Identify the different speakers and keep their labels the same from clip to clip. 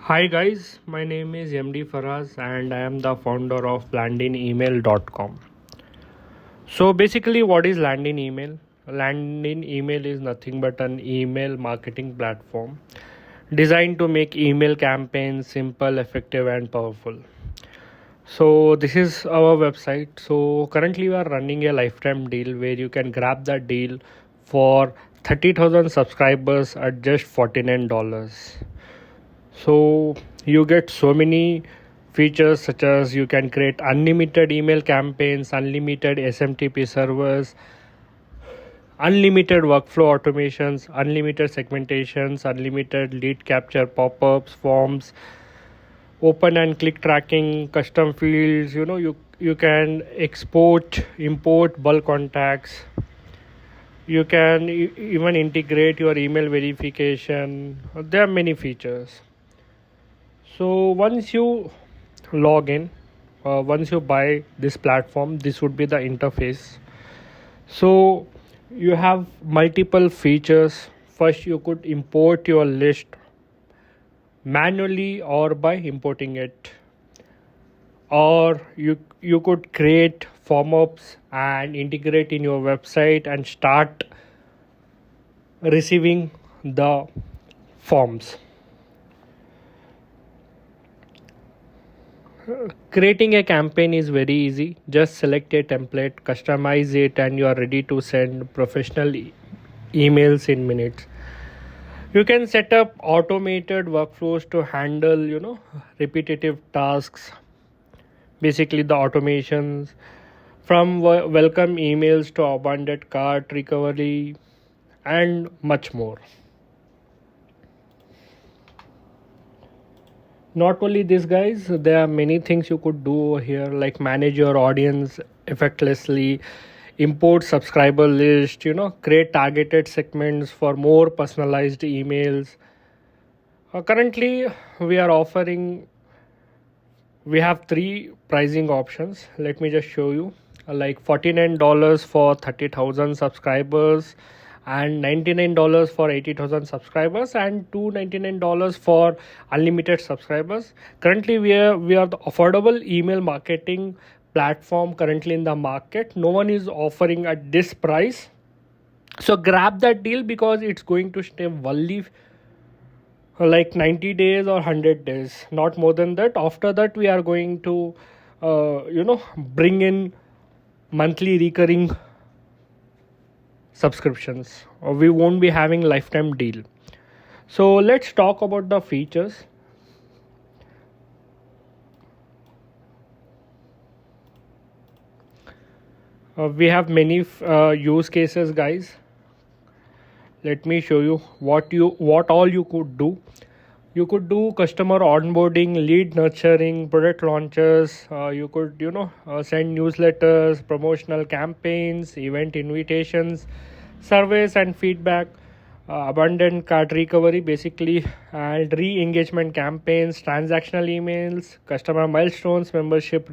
Speaker 1: Hi guys, my name is MD Faraz and I am the founder of landinemail.com. So basically what is Landin Email? Landin Email is nothing but an email marketing platform designed to make email campaigns simple, effective and powerful. So this is our website. So currently we are running a lifetime deal where you can grab that deal for 30,000 subscribers at just $49. So you get so many features such as you can create unlimited email campaigns, unlimited SMTP servers, unlimited workflow automations, unlimited segmentations, unlimited lead capture pop-ups, forms, open and click tracking, custom fields. You can export, import bulk contacts. You can even integrate your email verification. There are many features. So once you log in, once you buy this platform, this would be the interface. So you have multiple features. First, you could import your list manually or by importing it, or you could create form-ups and integrate in your website and start receiving the forms. Creating a campaign is very easy. Just select a template, customize it, and you are ready to send professional emails in minutes. You can set up automated workflows to handle, repetitive tasks. Basically, the automations from welcome emails to abandoned cart recovery and much more. Not only this guys, there are many things you could do over here, like manage your audience effortlessly, import subscriber list, create targeted segments for more personalized emails. Currently we have three pricing options. Let me just show you, like $49 for 30,000 subscribers, and $99 for 80,000 subscribers, and $299 for unlimited subscribers. Currently we are the affordable email marketing platform currently in the market. No one is offering at this price, so grab that deal because it's going to stay only like 90 days or 100 days, not more than that. After that we are going to bring in monthly recurring subscriptions, or we won't be having lifetime deal. So let's talk about the features. We have many use cases guys. Let me show you what all you could do. You could do customer onboarding, lead nurturing, product launches. You could send newsletters, promotional campaigns, event invitations, surveys and feedback, abandoned cart recovery basically, and re-engagement campaigns, transactional emails, customer milestones, membership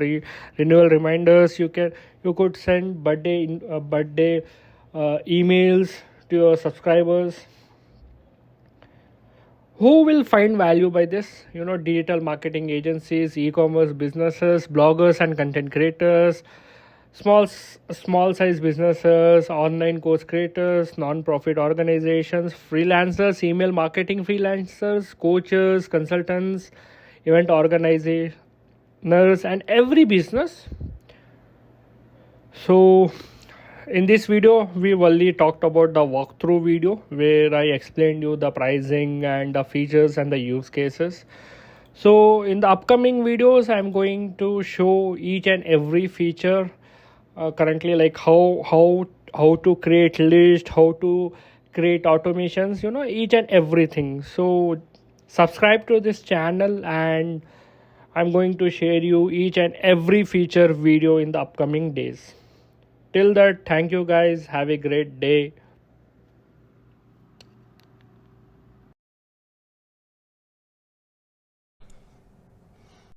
Speaker 1: renewal reminders. You could send birthday emails to your subscribers. Who will find value by this? Digital marketing agencies, e-commerce businesses, bloggers and content creators, small size businesses, online course creators, non-profit organizations, freelancers, email marketing freelancers, coaches, consultants, event organizers, and every business. So in this video we only talked about the walkthrough video where I explained you the pricing and the features and the use cases. So in the upcoming videos I'm going to show each and every feature currently, like how to create list, how to create automations, each and everything. So subscribe to this channel and I'm going to share you each and every feature video in the upcoming days. Till that, thank you guys. Have a great day.